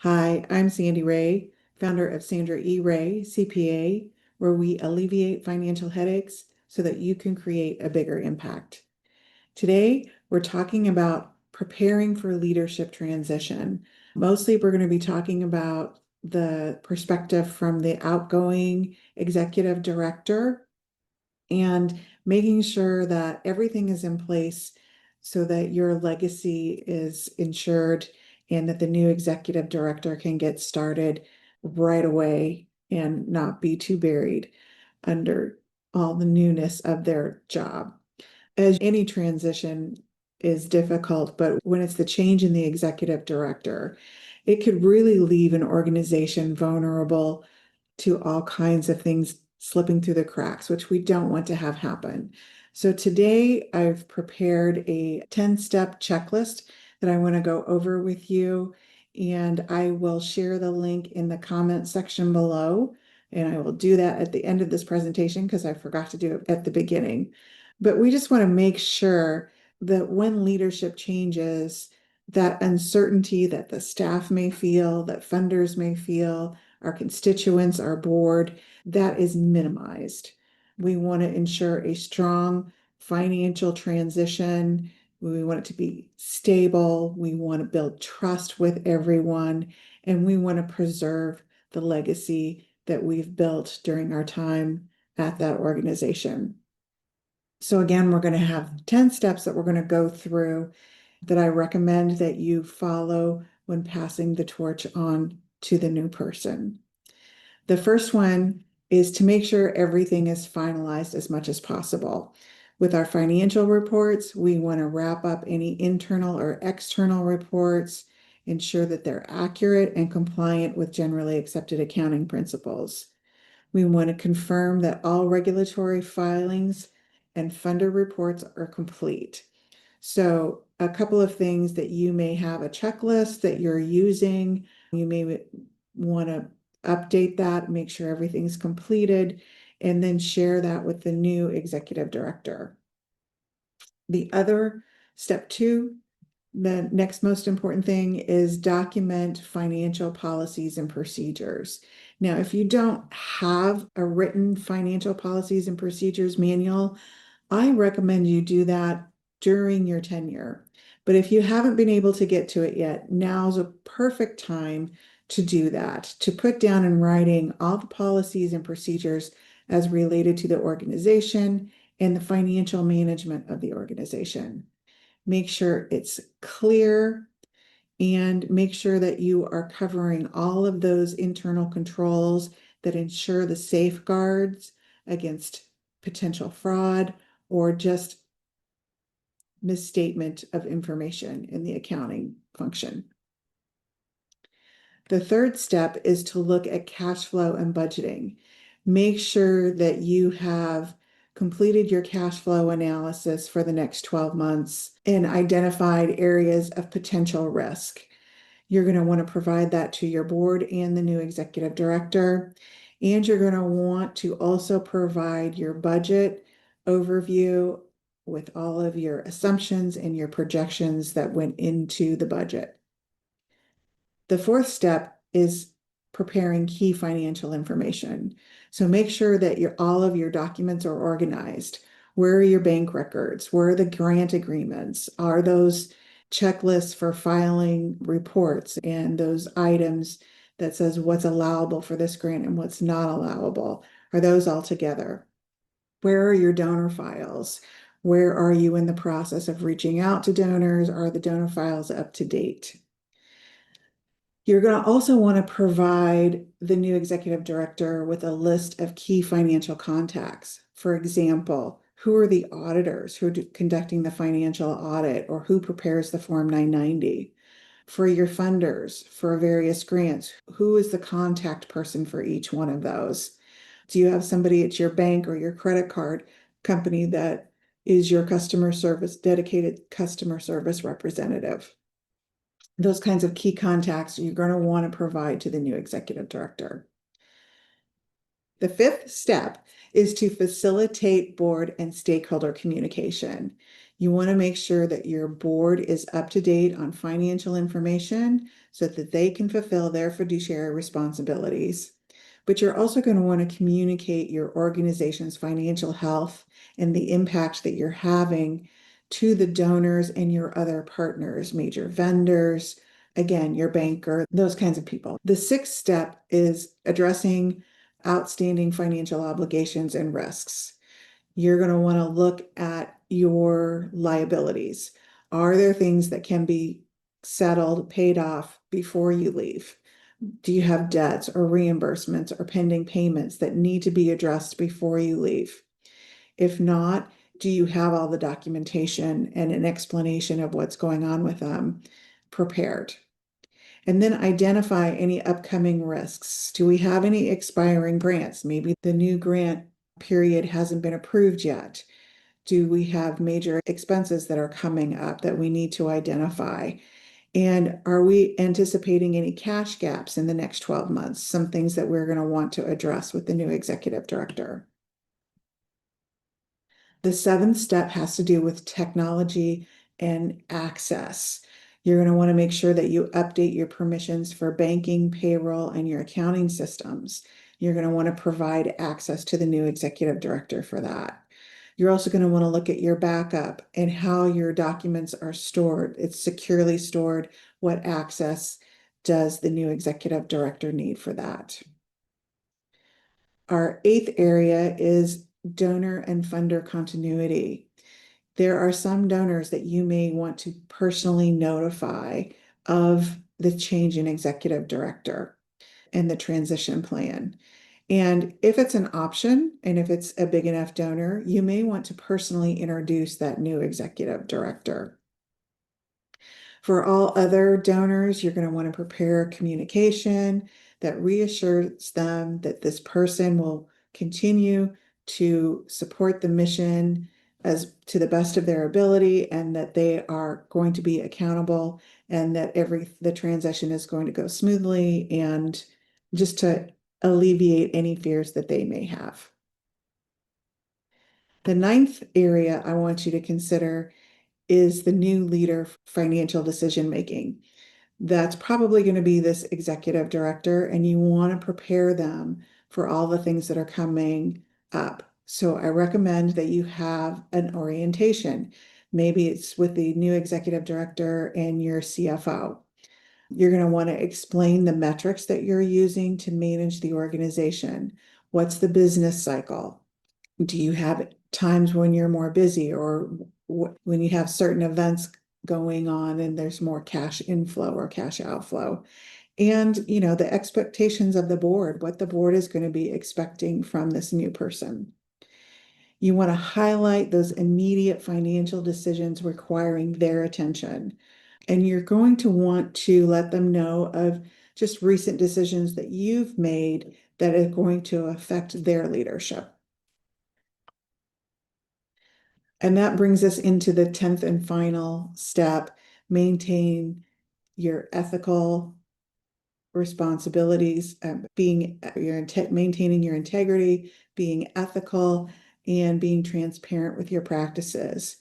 Hi, I'm Sandy Ray, founder of Sandra E. Ray, CPA, where we alleviate financial headaches so that you can create a bigger impact. Today, we're talking about preparing for leadership transition. Mostly, we're going to be talking about the perspective from the outgoing executive director and making sure that everything is in place so that your legacy is ensured and that the new executive director can get started right away and not be too buried under all the newness of their job. As any transition is difficult, but when it's the change in the executive director, it could really leave an organization vulnerable to all kinds of things slipping through the cracks, which we don't want to have happen. So today I've prepared a 10-step checklist that I want to go over with you, and I will share the link in the comment section below. And I will do that at the end of this presentation because I forgot to do it at the beginning. But we just want to make sure that when leadership changes, that uncertainty that the staff may feel, that funders may feel, our constituents, our board, that is minimized. We want to ensure a strong financial transition. We want it to be stable. We want to build trust with everyone, and we want to preserve the legacy that we've built during our time at that organization. So again, we're going to have 10 steps that we're going to go through that I recommend that you follow when passing the torch on to the new person. The first one is to make sure everything is finalized as much as possible. With our financial reports, we want to wrap up any internal or external reports, ensure that they're accurate and compliant with generally accepted accounting principles. We want to confirm that all regulatory filings and funder reports are complete. So a couple of things that you may have a checklist that you're using. You may want to update that, make sure everything's completed, and then share that with the new executive director. The other step two, the next most important thing is document financial policies and procedures. Now, if you don't have a written financial policies and procedures manual, I recommend you do that during your tenure. But if you haven't been able to get to it yet, now's a perfect time to do that, to put down in writing all the policies and procedures as related to the organization and the financial management of the organization. Make sure it's clear and make sure that you are covering all of those internal controls that ensure the safeguards against potential fraud or just misstatement of information in the accounting function. The third step is to look at cash flow and budgeting. Make sure that you have completed your cash flow analysis for the next 12 months and identified areas of potential risk. You're going to want to provide that to your board and the new executive director. And you're going to want to also provide your budget overview with all of your assumptions and your projections that went into the budget. The fourth step is preparing key financial information. So make sure that all of your documents are organized. Where are your bank records? Where are the grant agreements? Are those checklists for filing reports and those items that says what's allowable for this grant and what's not allowable? Are those all together? Where are your donor files? Where are you in the process of reaching out to donors? Are the donor files up to date? You're going to also want to provide the new executive director with a list of key financial contacts. For example, who are the auditors who are conducting the financial audit or who prepares the Form 990? For your funders, for various grants, who is the contact person for each one of those? Do you have somebody at your bank or your credit card company that is your customer service, dedicated customer service representative? Those kinds of key contacts you're going to want to provide to the new executive director. The fifth step is to facilitate board and stakeholder communication. You want to make sure that your board is up to date on financial information so that they can fulfill their fiduciary responsibilities. But you're also going to want to communicate your organization's financial health and the impact that you're having to the donors and your other partners, major vendors, again, your banker, those kinds of people. The sixth step is addressing outstanding financial obligations and risks. You're going to want to look at your liabilities. Are there things that can be settled, paid off before you leave? Do you have debts or reimbursements or pending payments that need to be addressed before you leave? If not, do you have all the documentation and an explanation of what's going on with them prepared? And then identify any upcoming risks. Do we have any expiring grants? Maybe the new grant period hasn't been approved yet. Do we have major expenses that are coming up that we need to identify? And are we anticipating any cash gaps in the next 12 months? Some things that we're going to want to address with the new executive director. The seventh step has to do with technology and access. You're going to want to make sure that you update your permissions for banking, payroll, and your accounting systems. You're going to want to provide access to the new executive director for that. You're also going to want to look at your backup and how your documents are stored. It's securely stored. What access does the new executive director need for that? Our eighth area is donor and funder continuity. There are some donors that you may want to personally notify of the change in executive director and the transition plan. And if it's an option, and if it's a big enough donor, you may want to personally introduce that new executive director. For all other donors, you're going to want to prepare communication that reassures them that this person will continue to support the mission as to the best of their ability, and that they are going to be accountable, and that the transition is going to go smoothly, and just to alleviate any fears that they may have. The ninth area I want you to consider is the new leader financial decision making. That's probably going to be this executive director, and you want to prepare them for all the things that are coming up. So I recommend that you have an orientation. Maybe it's with the new executive director and your CFO. You're going to want to explain the metrics that you're using to manage the organization. What's the business cycle? Do you have times when you're more busy, or when you have certain events going on and there's more cash inflow or cash outflow? And, the expectations of the board, what the board is going to be expecting from this new person. You want to highlight those immediate financial decisions requiring their attention. And you're going to want to let them know of just recent decisions that you've made that are going to affect their leadership. And that brings us into the 10th and final step: maintain your ethical responsibilities, maintaining your integrity, being ethical, and being transparent with your practices.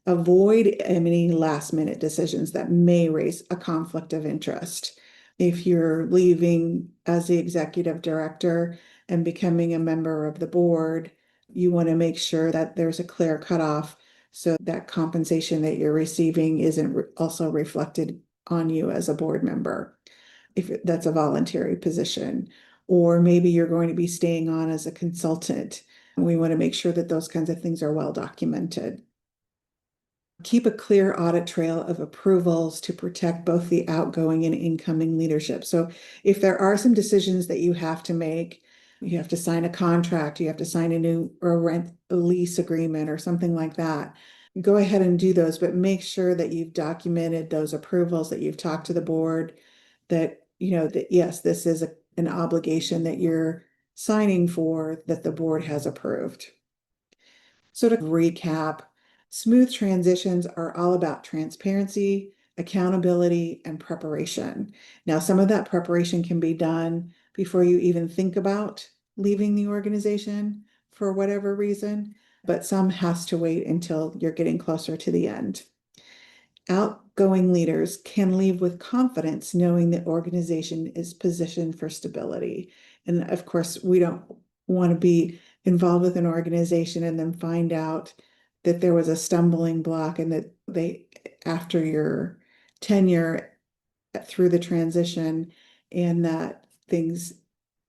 Avoid any last-minute decisions that may raise a conflict of interest. If you're leaving as the executive director and becoming a member of the board, you want to make sure that there's a clear cutoff, so that compensation that you're receiving isn't also reflected on you as a board member, if that's a voluntary position. Or maybe you're going to be staying on as a consultant. We want to make sure that those kinds of things are well documented. Keep a clear audit trail of approvals to protect both the outgoing and incoming leadership. So if there are some decisions that you have to make, you have to sign a contract, you have to sign a lease agreement or something like that, go ahead and do those, but make sure that you've documented those approvals, that you've talked to the board, that that yes, this is an obligation that you're signing for, that the board has approved. So to recap, smooth transitions are all about transparency, accountability, and preparation. Now, some of that preparation can be done before you even think about leaving the organization for whatever reason, but some has to wait until you're getting closer to the end. outgoing leaders can leave with confidence, knowing the organization is positioned for stability. And of course, we don't want to be involved with an organization and then find out that there was a stumbling block and that after your tenure through the transition, and that things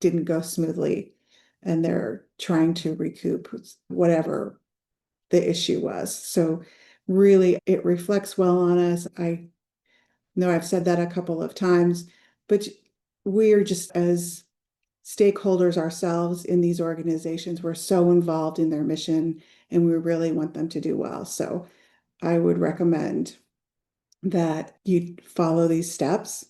didn't go smoothly and they're trying to recoup whatever the issue was. So really, it reflects well on us. I know I've said that a couple of times, but we're just as stakeholders ourselves in these organizations, we're so involved in their mission and we really want them to do well. So I would recommend that you follow these steps.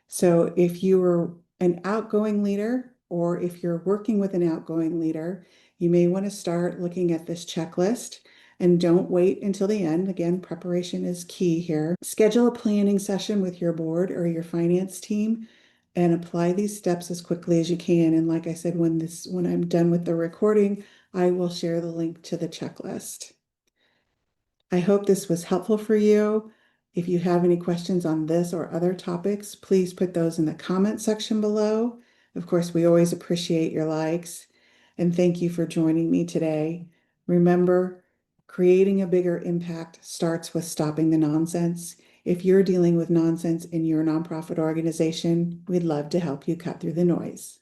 So if you are an outgoing leader, or if you're working with an outgoing leader, you may want to start looking at this checklist and don't wait until the end. Again, preparation is key here. Schedule a planning session with your board or your finance team and apply these steps as quickly as you can. And like I said, when I'm done with the recording, I will share the link to the checklist. I hope this was helpful for you. If you have any questions on this or other topics, please put those in the comment section below. Of course, we always appreciate your likes. And thank you for joining me today. Remember, creating a bigger impact starts with stopping the nonsense. If you're dealing with nonsense in your nonprofit organization, we'd love to help you cut through the noise.